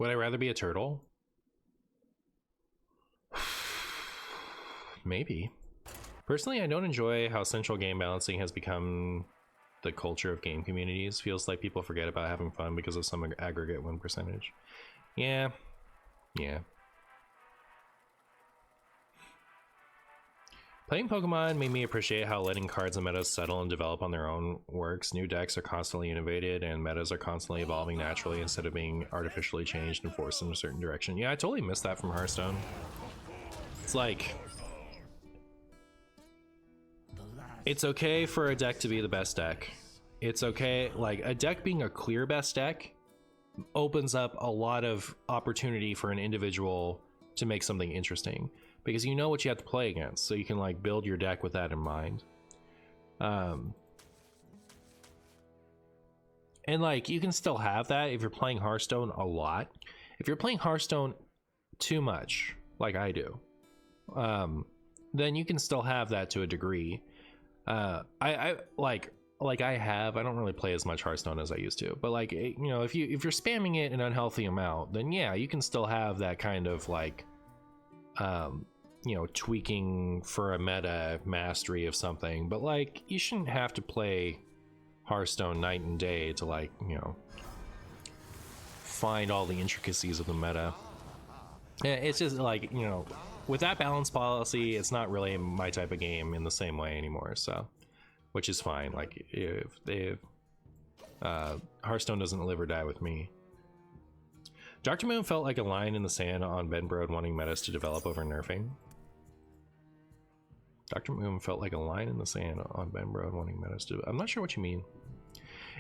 Would I rather be a turtle? Maybe. Personally, I don't enjoy how central game balancing has become the culture of game communities. Feels like people forget about having fun because of some aggregate win percentage. Yeah. Playing Pokemon made me appreciate how letting cards and metas settle and develop on their own works. New decks are constantly innovated and metas are constantly evolving naturally instead of being artificially changed and forced in a certain direction. Yeah, I totally missed that from Hearthstone. It's like, it's okay for a deck to be the best deck. It's okay, like a deck being a clear best deck opens up a lot of opportunity for an individual to make something interesting, because you know what you have to play against, so you can like build your deck with that in mind. And like you can still have that if you're playing Hearthstone a lot. If you're playing Hearthstone too much, like I do, then you can still have that to a degree. I don't really play as much Hearthstone as I used to, but like, you know, if you're spamming it an unhealthy amount, then yeah, you can still have that kind of like, you know, tweaking for a meta mastery of something. But like, you shouldn't have to play Hearthstone night and day to like, you know, find all the intricacies of the meta. It's just like, you know, with that balance policy, it's not really my type of game in the same way anymore. So, which is fine. Like, if they Hearthstone doesn't live or die with me. Dr. Moon felt like a line in the sand on Ben Brode wanting metas to develop over nerfing. Dr. Moon felt like a line in the sand on Ben Brode wanting metas to... I'm not sure what you mean.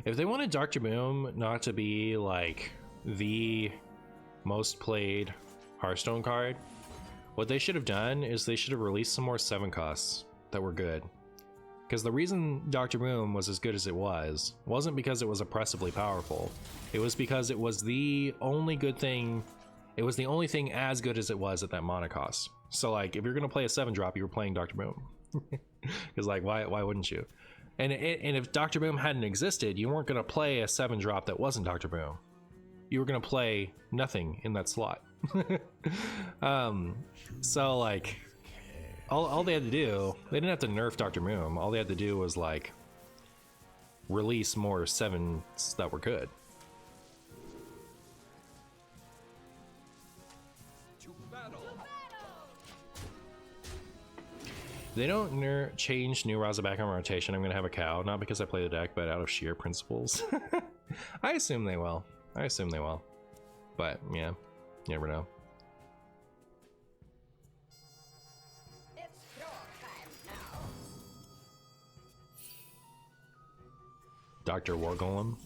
If they wanted Dr. Boom not to be like the most played Hearthstone card, what they should have done is they should have released some more 7 costs that were good. Because the reason Dr. Boom was as good as it wasn't because it was oppressively powerful. It was because it was the only good thing. It was the only thing as good as it was at that mana cost. So like, if you're gonna play a 7-drop, you were playing Dr. Boom. Because like, why wouldn't you? And if Dr. Boom hadn't existed, you weren't gonna play a 7-drop that wasn't Dr. Boom. You were gonna play nothing in that slot. So like, all they had to do, they didn't have to nerf Dr. Boom. All they had to do was like release more 7s that were good. They don't change new Raza back on rotation. I'm gonna have a cow, not because I play the deck, but out of sheer principles. I assume they will. But yeah, you never know. Dr. Wargolem.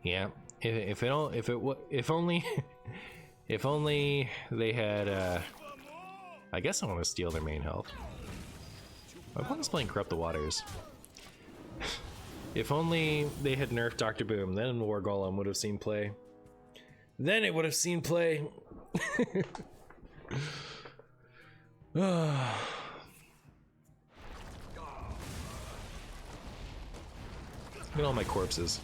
Yeah, if only if only they had I guess I want to steal their main health. My opponent's playing Corrupt the Waters. If only they had nerfed Dr. Boom, then Wargolem would have seen play. Then it would have seen play. Look at all my corpses.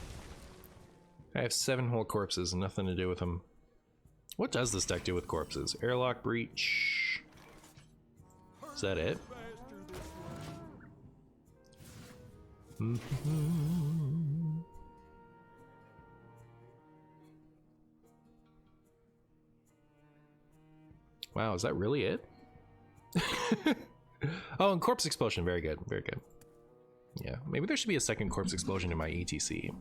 I have 7 whole corpses and nothing to do with them. What does this deck do with corpses? Airlock Breach. Is that it? Wow, is that really it? Oh, and Corpse Explosion. Very good, very good. Yeah, maybe there should be a second Corpse Explosion in my ETC.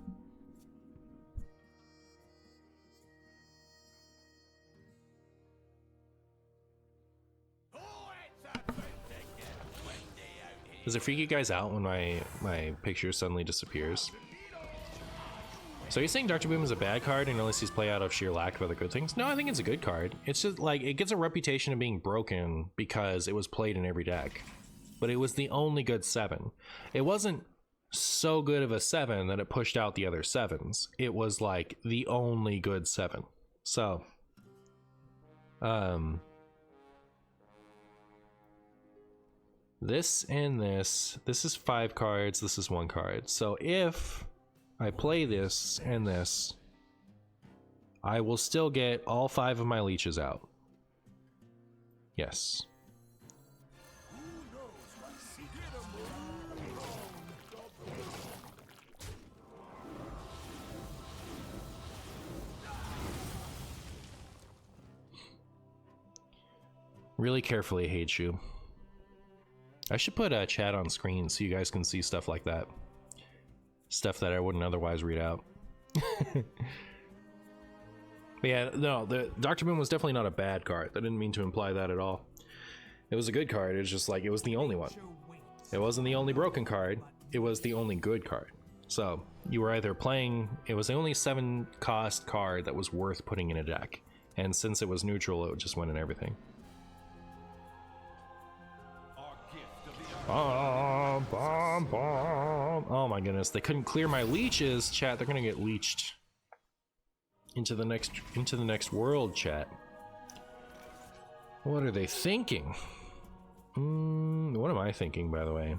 Does it freak you guys out when my picture suddenly disappears? So you're saying Dr. Boom is a bad card and only sees play out of sheer lack of other good things? No, I think it's a good card. It's just like, it gets a reputation of being broken because it was played in every deck. But it was the only good 7. It wasn't so good of a 7 that it pushed out the other 7s. It was like the only good 7. So, this and this is 5 cards, this is 1 card. So if I play this and this, I will still get all 5 of my leeches out. Yes. Really carefully, hate you. I should put a chat on screen so you guys can see stuff like that. Stuff that I wouldn't otherwise read out. But yeah, no, the Dr. Boom was definitely not a bad card. I didn't mean to imply that at all. It was a good card. It's just like, it was the only one. It wasn't the only broken card. It was the only good card. So you were either playing, it was the only 7 cost card that was worth putting in a deck. And since it was neutral, it just went in everything. Bomb, bomb, bomb. Oh my goodness, they couldn't clear my leeches, chat. They're gonna get leeched into the next world, chat. What are they thinking? What am I thinking, by the way?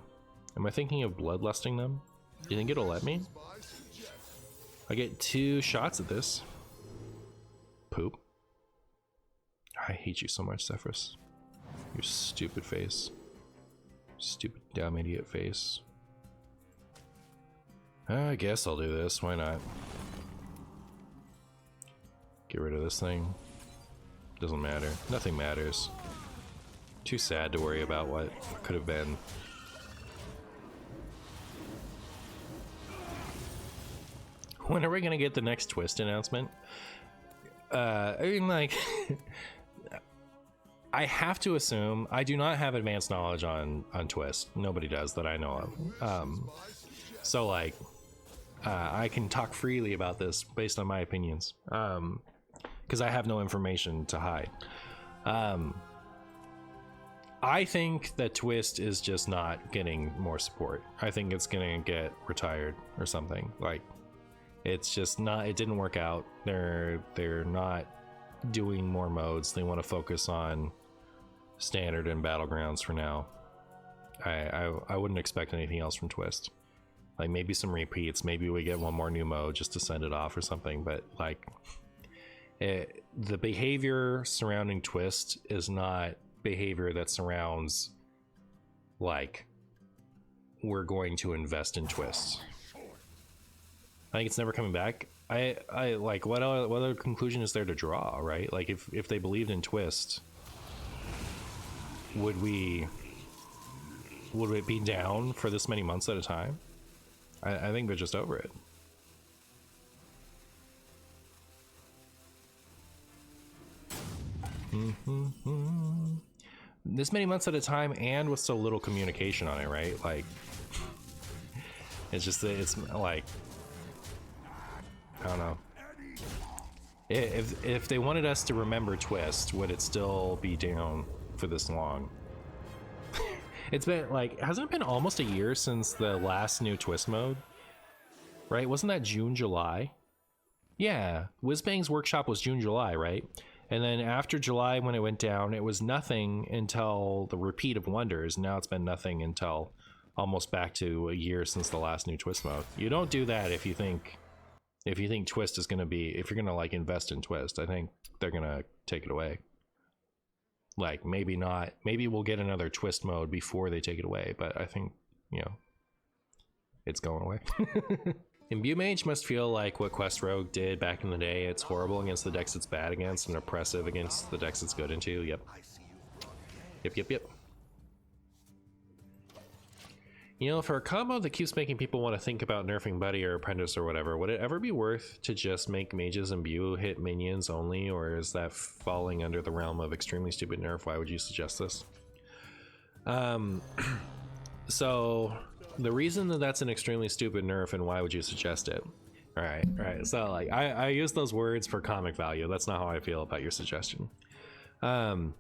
Am I thinking of bloodlusting them? Do you think it'll let me? I get 2 shots at this. Poop. I hate you so much, Zephyrus. Your stupid face. Stupid dumb idiot face. I guess I'll do this, why not? Get rid of this thing. Doesn't matter. Nothing matters. Too sad to worry about what could have been. When are we gonna get the next Twist announcement? I mean, like... I have to assume, I do not have advanced knowledge on Twist. Nobody does that I know of. So like, I can talk freely about this based on my opinions. Because I have no information to hide. I think that Twist is just not getting more support. I think it's gonna get retired or something. Like, it's just not, it didn't work out. They're not doing more modes. They want to focus on standard and battlegrounds for now. I wouldn't expect anything else from Twist. Like maybe some repeats, maybe we get one more new mode just to send it off or something, but like the behavior surrounding Twist is not behavior that surrounds like we're going to invest in Twist. I think it's never coming back. I like what other conclusion is there to draw, right? Like if they believed in Twist, would it be down for this many months at a time? I think they're just over it. This many months at a time and with so little communication on it, right? Like it's just that it's like, I don't know. If they wanted us to remember Twist, would it still be down for this long? It's been like, hasn't it been almost a year since the last new Twist mode? Right? Wasn't that June, July? Yeah, Whizbang's workshop was June, July, right? And then after July, when it went down, it was nothing until the Repeat of Wonders. Now it's been nothing until almost back to a year since the last new Twist mode. You don't do that if you think Twist is gonna be, if you're gonna like invest in Twist. I think they're gonna take it away. Like maybe not, maybe we'll get another Twist mode before they take it away, but I think, you know, it's going away. Imbue Mage must feel like what Quest Rogue did back in the day. It's horrible against the decks it's bad against and oppressive against the decks it's good into. Yep. Yep. You know, for a combo that keeps making people want to think about nerfing Buddy or Apprentice or whatever, would it ever be worth to just make Mages Imbue hit minions only, or is that falling under the realm of extremely stupid nerf? Why would you suggest this? So the reason that that's an extremely stupid nerf and why would you suggest it? All right. So like I use those words for comic value. That's not how I feel about your suggestion. I'm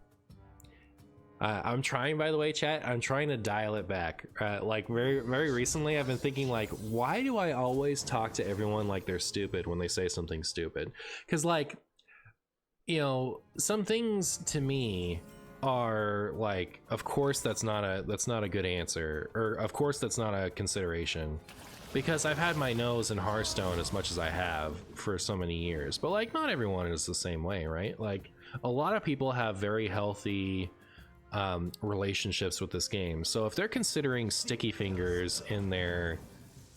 trying, by the way, chat, I'm trying to dial it back. Like very recently, I've been thinking like, why do I always talk to everyone like they're stupid when they say something stupid? Because like, you know, some things to me are like, of course that's not a good answer, or of course that's not a consideration. because I've had my nose in Hearthstone as much as I have for so many years, but like not everyone is the same way, right? Like a lot of people have very healthy relationships with this game, so if they're considering sticky fingers in their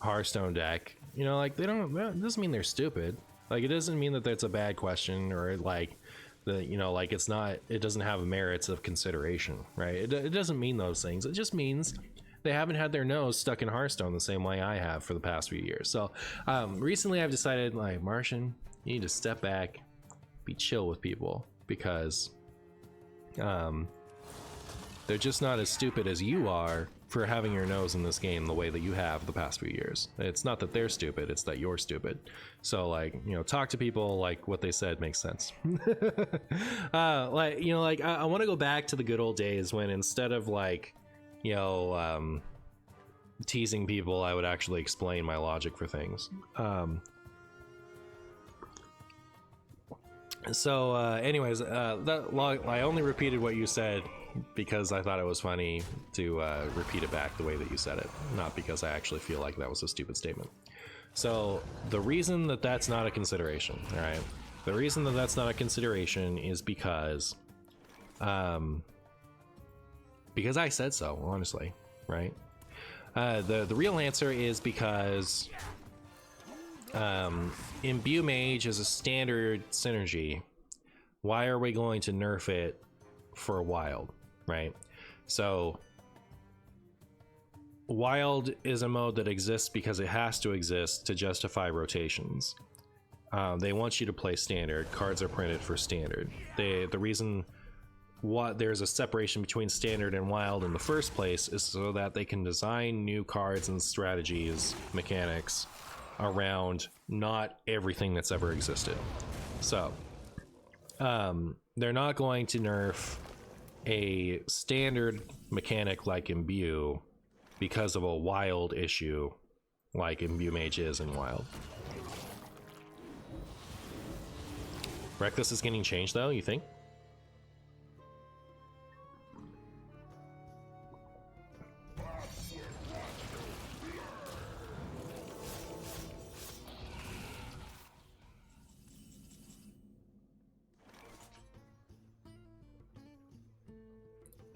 Hearthstone deck, you know, like they don't, it doesn't mean they're stupid. Like it doesn't mean that that's a bad question, or like the, you know, like it's not, it doesn't have merits of consideration, right? It doesn't mean those things. It just means they haven't had their nose stuck in Hearthstone the same way I have for the past few years. So recently I've decided, like, Martian, you need to step back, be chill with people, because they're just not as stupid as you are for having your nose in this game the way that you have the past few years. It's not that they're stupid, it's that you're stupid. So like, you know, talk to people like what they said makes sense. Like, you know, like I want to go back to the good old days when instead of like, you know, teasing people, I would actually explain my logic for things. Anyways, I only repeated what you said because I thought it was funny to repeat it back the way that you said it, not because I actually feel like that was a stupid statement. So the reason that that's not a consideration, all right? The reason that that's not a consideration is because I said so, honestly, right? The real answer is because Imbue Mage is a standard synergy. Why are we going to nerf it for Wild, right? So Wild is a mode that exists because it has to exist to justify rotations. They want you to play standard. Cards are printed for standard. The reason there's a separation between standard and wild in the first place is so that they can design new cards and strategies, mechanics around not everything that's ever existed. So they're not going to nerf a standard mechanic like Imbue because of a wild issue like Imbue Mage is in Wild. Reckless is getting changed though, you think?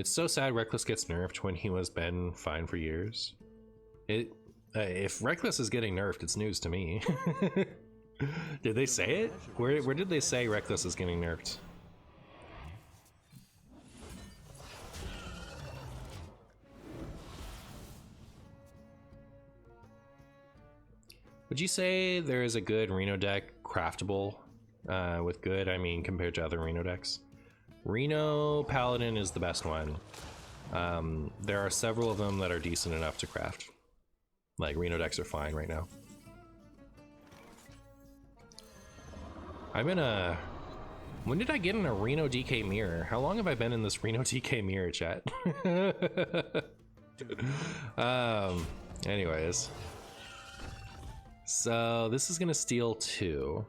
It's so sad Reckless gets nerfed when he was been fine for years. If Reckless is getting nerfed, it's news to me. Did they say it? Where did they say Reckless is getting nerfed? Would you say there is a good Reno deck craftable? With good, I mean compared to other Reno decks. Reno Paladin is the best one. There are several of them that are decent enough to craft. Like, Reno decks are fine right now. When did I get in a Reno DK mirror? How long have I been in this Reno DK mirror, chat? Anyways. So, this is gonna steal 2.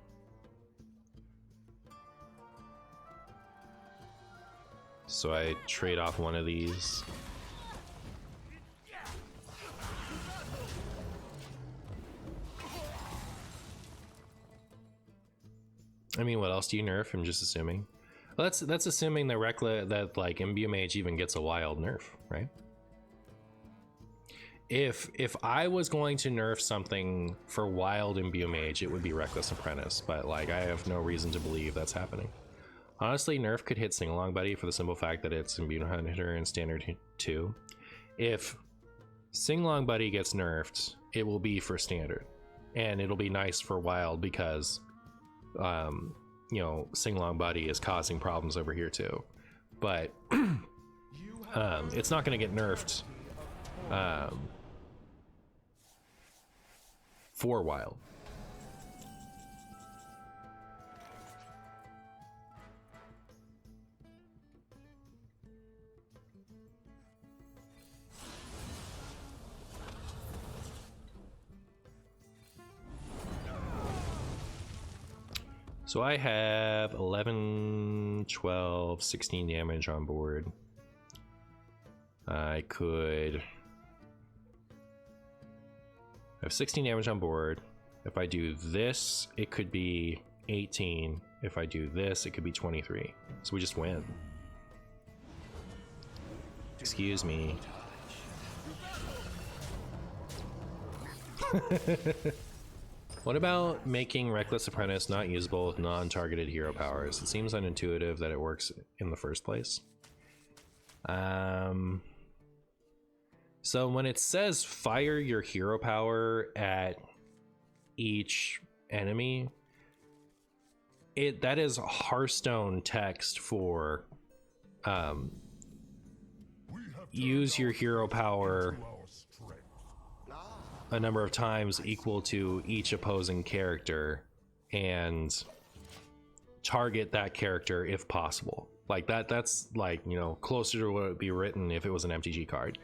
So I trade off one of these. I mean, what else do you nerf? I'm just assuming. Well, that's assuming that like Imbue Mage even gets a wild nerf, right? If I was going to nerf something for wild Imbue Mage, it would be Reckless Apprentice, but like I have no reason to believe that's happening. Honestly, nerf could hit Singalong Buddy for the simple fact that it's Imbue Hunter and Standard 2. If Singalong Buddy gets nerfed, it will be for Standard, and it'll be nice for Wild because, you know, Singalong Buddy is causing problems over here too. But it's not going to get nerfed for Wild. So I have 11, 12, 16 damage on board. I could I have 16 damage on board. If I do this, it could be 18. If I do this, it could be 23. So we just win. Excuse me. What about making Reckless Apprentice not usable with non-targeted hero powers? It seems unintuitive that it works in the first place. So when it says fire your hero power at each enemy, that is Hearthstone text for use your hero power a number of times equal to each opposing character and target that character if possible. Like that's like, you know, closer to what would be written if it was an MTG card.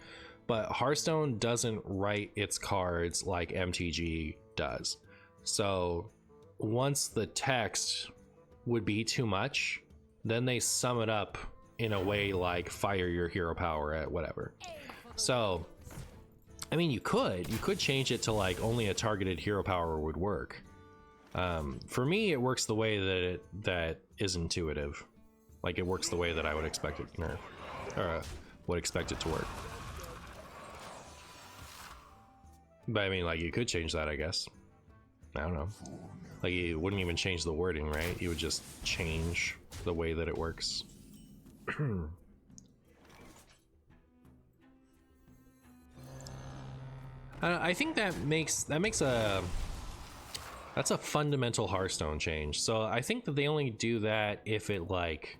But Hearthstone doesn't write its cards like MTG does. So once the text would be too much, then they sum it up in a way like fire your hero power at whatever. So I mean, you could change it to like only a targeted hero power would work. For me, it works the way that is intuitive. Like it works the way that I would expect it, or would expect it to work. But I mean, like you could change that, I guess. I don't know. Like you wouldn't even change the wording, right? You would just change the way that it works. I think that's a fundamental Hearthstone change. So I think that they only do that if it like,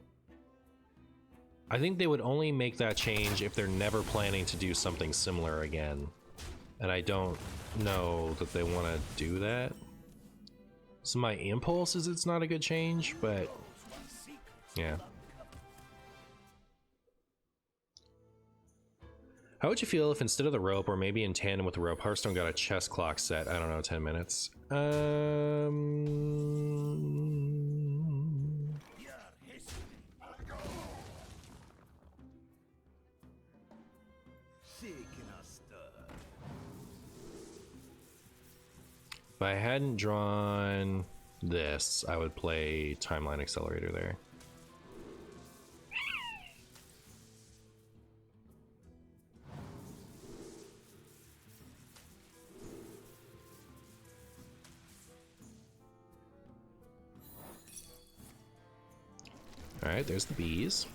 I think they would only make that change if they're never planning to do something similar again. And I don't know that they want to do that. So my impulse is it's not a good change, but yeah. How would you feel if instead of the rope, or maybe in tandem with the rope, Hearthstone got a chess clock set? I don't know, 10 minutes. If I hadn't drawn this, I would play Timeline Accelerator there. All right, there's the bees.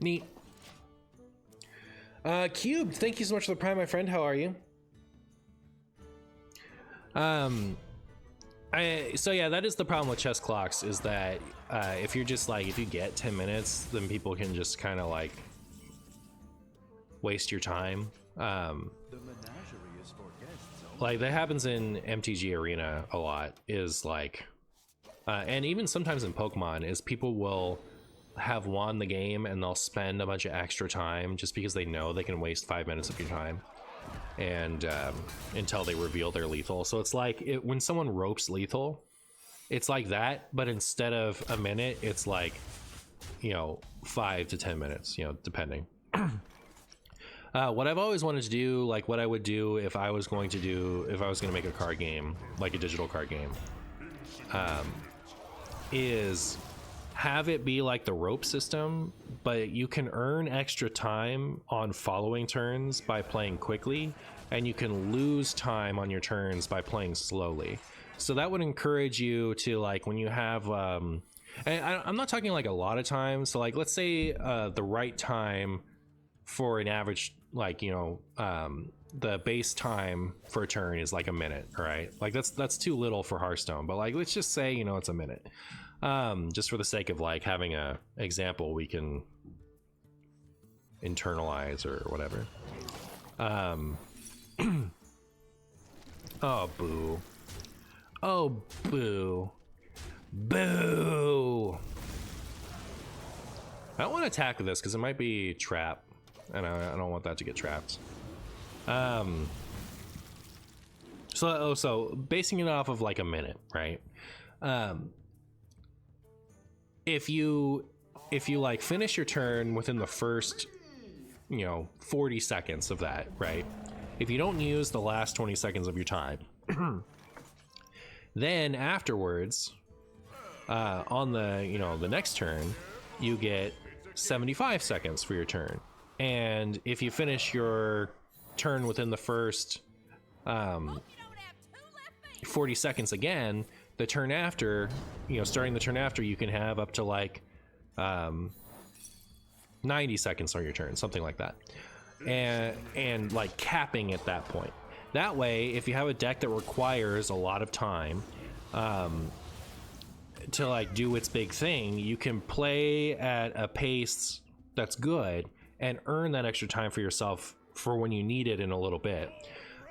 Neat. Cube, thank you so much for the prime, my friend. How are you? So yeah, that is the problem with chess clocks, is that if you're just like, if you get 10 minutes, then people can just kind of like waste your time. Like that happens in MTG Arena a lot, is like, and even sometimes in Pokemon, is people will have won the game and they'll spend a bunch of extra time just because they know they can waste 5 minutes of your time, and until they reveal their lethal. So it's like when someone ropes lethal, it's like that, but instead of a minute, it's like, you know, 5 to 10 minutes, you know, depending. What I've always wanted to do, like what I would do if I was going to make a card game, like a digital card game, is have it be like the rope system, but you can earn extra time on following turns by playing quickly, and you can lose time on your turns by playing slowly. So that would encourage you to, like, when you have and I'm not talking like a lot of time, so like let's say the right time for an average, like, you know, the base time for a turn is like a minute, right? Like that's too little for Hearthstone, but like let's just say, you know, it's a minute. Just for the sake of like having a example we can internalize or whatever. Oh, boo. Oh, boo. Boo! I don't want to attack this because it might be trap, and I don't want that to get trapped. So basing it off of like a minute, right? If you like finish your turn within the first, 40 seconds of that, right? If you don't use the last 20 seconds of your time, then afterwards, on the, the next turn, you get 75 seconds for your turn. And if you finish your turn within the first 40 seconds again, the turn after, starting the turn after, you can have up to like 90 seconds on your turn, something like that. And like capping at that point. That way, if you have a deck that requires a lot of time to like do its big thing, you can play at a pace that's good and earn that extra time for yourself for when you need it in a little bit.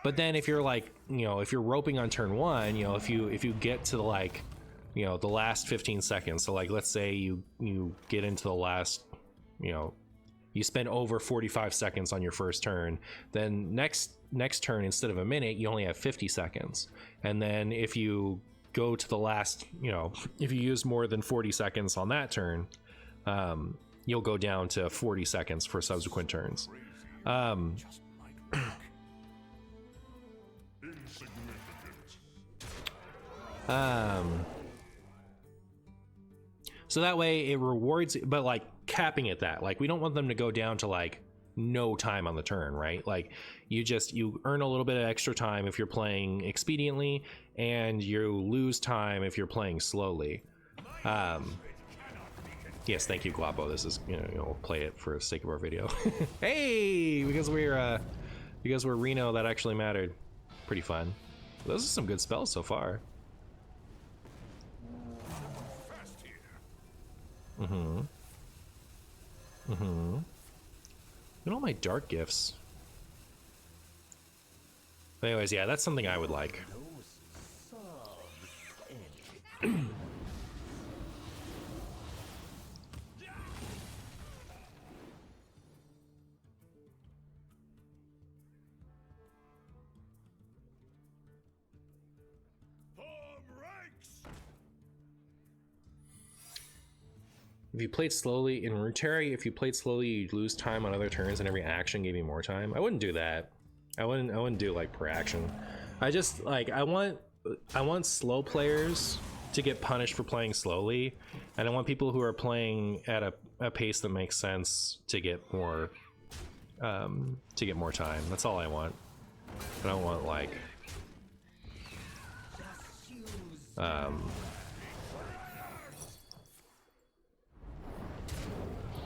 But then if you're like, if you're roping on turn one, if you get to like, the last 15 seconds, so like let's say you get into the last, you spend over 45 seconds on your first turn, then next turn, instead of a minute, you only have 50 seconds. And then if you go to the last, if you use more than 40 seconds on that turn, you'll go down to 40 seconds for subsequent turns. So that way it rewards, but like capping at that, like we don't want them to go down to like no time on the turn, right? Like you earn a little bit of extra time if you're playing expediently, and you lose time if you're playing slowly. Yes, thank you, Guapo. This is, we'll play it for the sake of our video. Hey, because we're Reno, that actually mattered. Pretty fun. Those are some good spells so far. Look at all my dark gifts. But anyways, yeah, that's something I would like. If you played slowly in Ruteri, if you played slowly, you'd lose time on other turns, and every action gave you more time. I wouldn't do that. I wouldn't do like per action. I just like I want slow players to get punished for playing slowly, and I want people who are playing at a pace that makes sense to get more time. That's all I want. I don't want like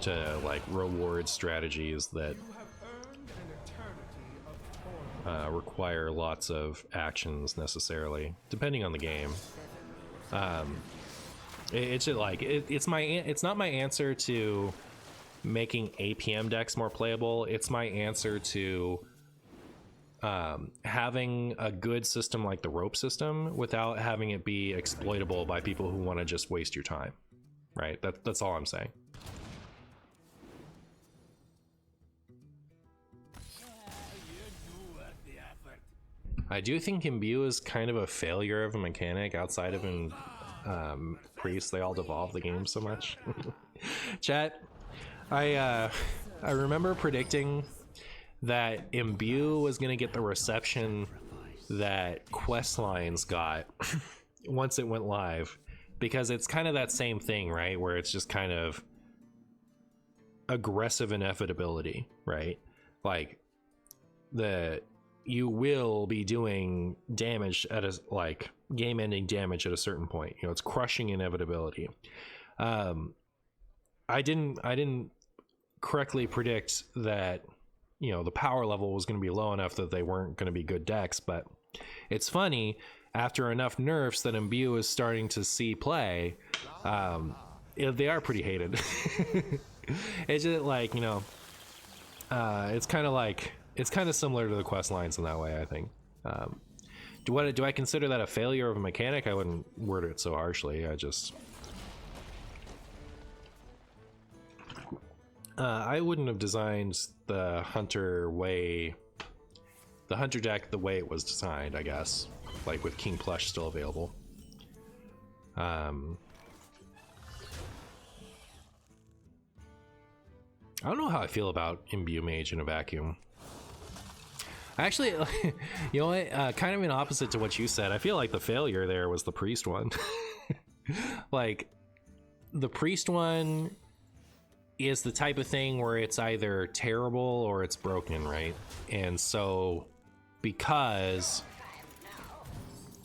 to like reward strategies that require lots of actions necessarily, depending on the game. It's like it's not my answer to making APM decks more playable. It's my answer to having a good system like the rope system without having it be exploitable by people who want to just waste your time. Right? That's all I'm saying. I do think Imbue is kind of a failure of a mechanic outside of in Priest. They all devolve the game so much. Chat, I remember predicting that Imbue was going to get the reception that Questlines got once it went live, because it's kind of that same thing, right? Where it's just kind of aggressive inevitability, right? Like you will be doing damage at a like game-ending damage at a certain point. It's crushing inevitability. I didn't correctly predict that the power level was going to be low enough that they weren't going to be good decks. But it's funny, after enough nerfs that Imbue is starting to see play, they are pretty hated. It's just like it's kind of similar to the quest lines in that way, I think. Do I consider that a failure of a mechanic? I wouldn't word it so harshly. I wouldn't have designed the Hunter way the Hunter deck the way it was designed, I guess, like with King Plush still available. I don't know how I feel about Imbue Mage in a vacuum. Actually, you know what? Kind of in opposite to what you said. I feel like the failure there was the Priest one. Like, the Priest one is the type of thing where it's either terrible or it's broken, right? And so, because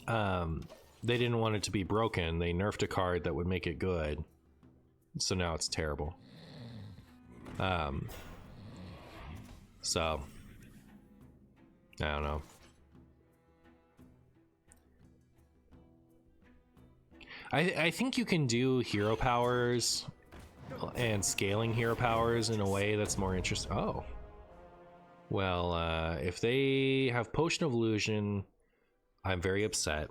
they didn't want it to be broken, they nerfed a card that would make it good. So now it's terrible. So I don't know. I think you can do hero powers and scaling hero powers in a way that's more interesting. Oh. Well, if they have Potion of Illusion, I'm very upset.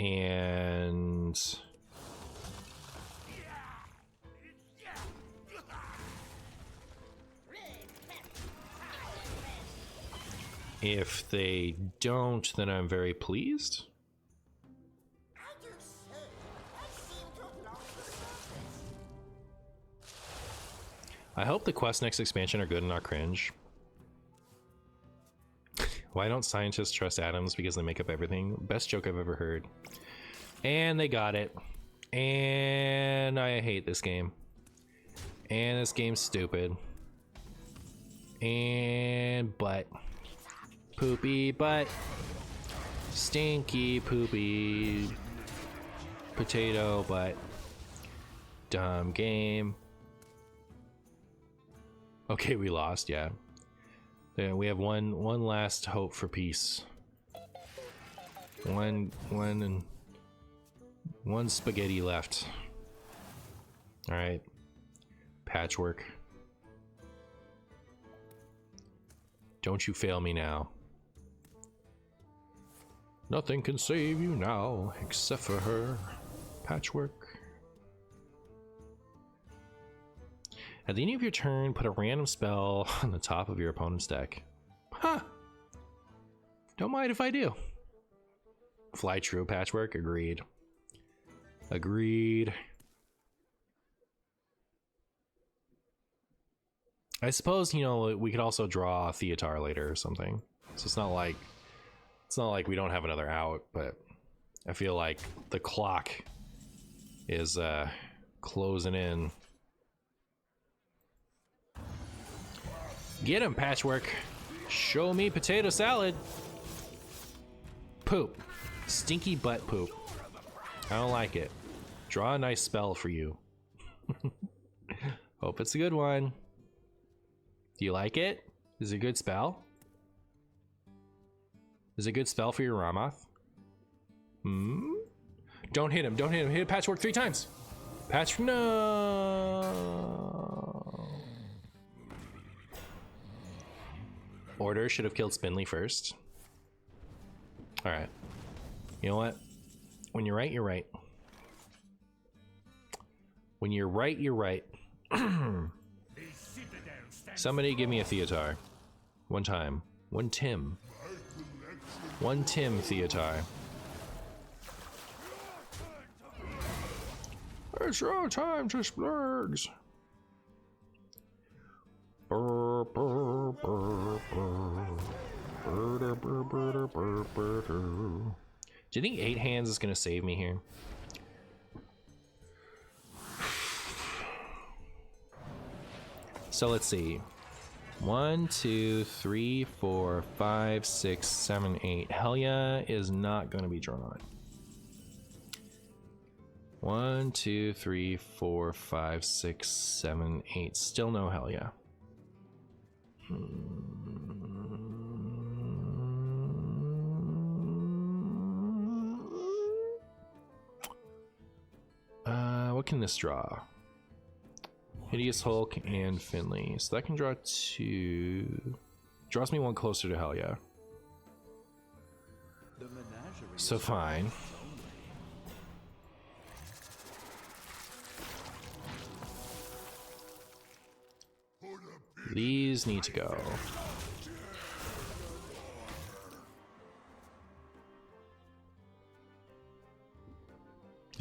And if they don't, then I'm very pleased. I hope the quests next expansion are good and not cringe. Why don't scientists trust atoms? Because they make up everything. Best joke I've ever heard. And they got it. And I hate this game. And this game's stupid. And butt. Poopy butt. Stinky poopy potato butt. Dumb game. Okay, we lost, yeah. Yeah, we have one last hope for peace. One spaghetti left. All right, Patchwork. Don't you fail me now. Nothing can save you now except for her, Patchwork. At the end of your turn, put a random spell on the top of your opponent's deck. Huh. Don't mind if I do. Fly true, Patchwork. Agreed. Agreed. I suppose, you know, we could also draw a Theatar later or something. So it's not like we don't have another out, but I feel like the clock is closing in. Get him, Patchwork. Show me potato salad. Poop. Stinky butt poop. I don't like it. Draw a nice spell for you. Hope it's a good one. Do you like it? Is it a good spell? Is it a good spell for your Ramoth? Hmm? Don't hit him. Don't hit him. Hit Patchwork 3 times. Patch. No. Order should have killed Spindly first. All right. You know what? When you're right, you're right. When you're right, you're right. Somebody give me a Theatar. One time. One Tim. One Tim Theatar. It's your time to splurge. Do you think 8 hands is gonna save me here? So let's see. 1, 2, 3, 4, 5, 6, 7, 8. Helya is not gonna be drawn. 1, 2, 3, 4, 5, 6, 7, 8. Still no Helya. What can this draw? Hideous Hulk and Finley. So that can draw 2. Draws me 1 closer to Helya. So fine. These need to go.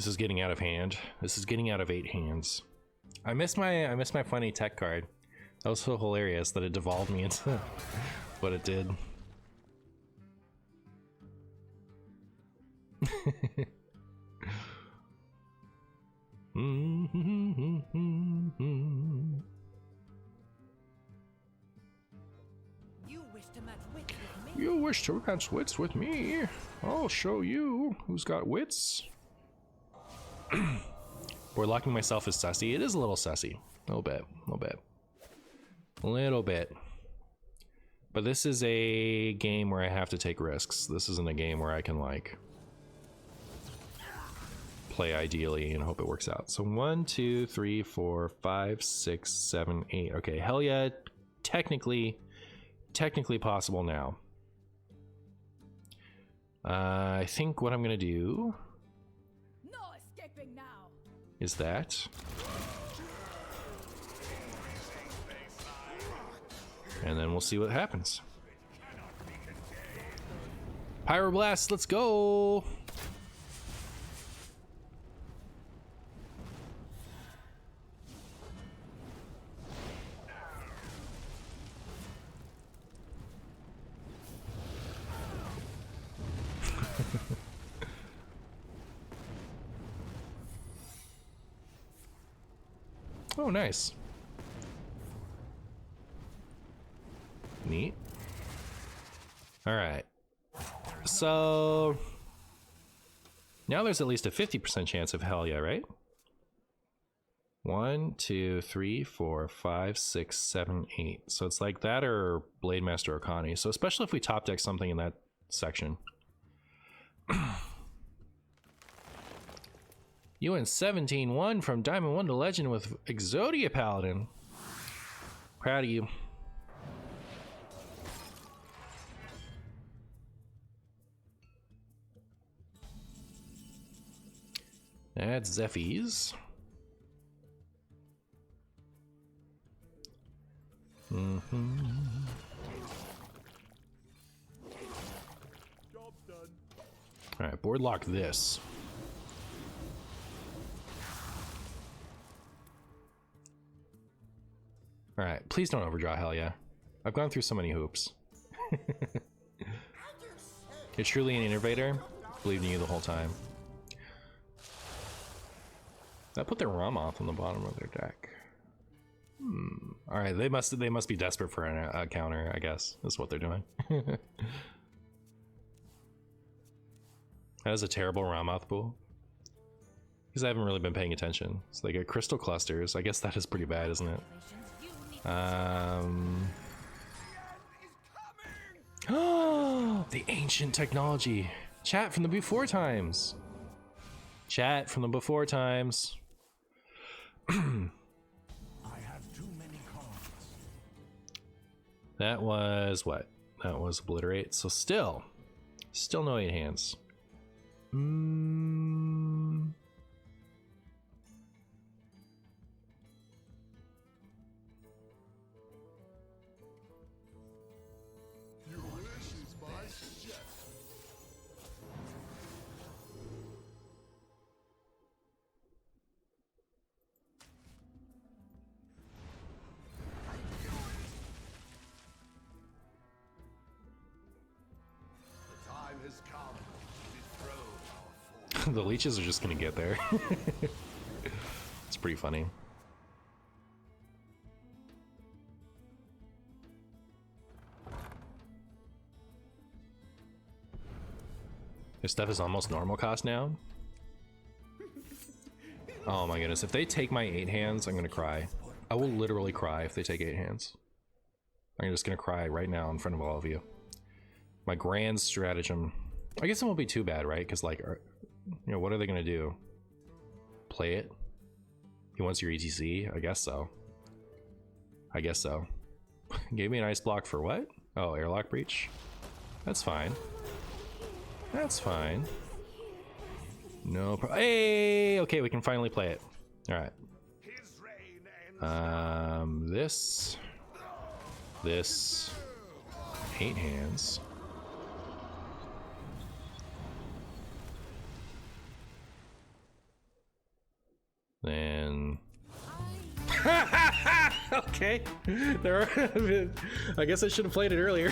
This is getting out of hand. This is getting out of 8 hands. I missed my funny tech card. That was so hilarious that it devolved me into what it did. You wish to match wits with me? I'll show you who's got wits. We're locking myself as sussy. It is a little sussy. A little bit. A little bit. But this is a game where I have to take risks. This isn't a game where I can, like, play ideally and hope it works out. So 1, 2, 3, 4, 5, 6, 7, 8. Okay, hell yeah. Technically possible now. I think what I'm gonna do is that. And then we'll see what happens. Pyroblast, let's go! Oh, nice. Neat. All right. So now there's at least a 50% chance of hell yeah, right? 1, 2, 3, 4, 5, 6, 7, 8. So it's like that or Blade Master Okani. So especially if we top deck something in that section. You went 17-1 from Diamond 1 to Legend with Exodia Paladin. Proud of you. That's Zephy's. Alright, board lock this. Alright, please don't overdraw, hell yeah. I've gone through so many hoops. You're truly an innovator. Believed in you the whole time. That put their Ramoth on the bottom of their deck. Alright, they must be desperate for a counter, I guess. That's what they're doing. That is a terrible Ramoth pool. Because I haven't really been paying attention. So they get crystal clusters. I guess that is pretty bad, isn't it? The ancient technology. Chat from the before times. Chat from the before times. I have too many cards. That was what? That was obliterate. So still no 8 hands. The leeches are just gonna get there. It's pretty funny. This stuff is almost normal cost now. Oh my goodness, if they take my 8 hands, I'm gonna cry. I will literally cry if they take 8 hands. I'm just gonna cry right now in front of all of you. My grand stratagem. I guess it won't be too bad, right? Because, like, you know, what are they gonna do? Play it? He wants your ETC? I guess so. I guess so. Gave me an ice block for what? Oh, airlock breach? That's fine. That's fine. No problem. Hey! Okay, we can finally play it. Alright. This. 8 hands. Then okay, there are. I guess I should have played it earlier.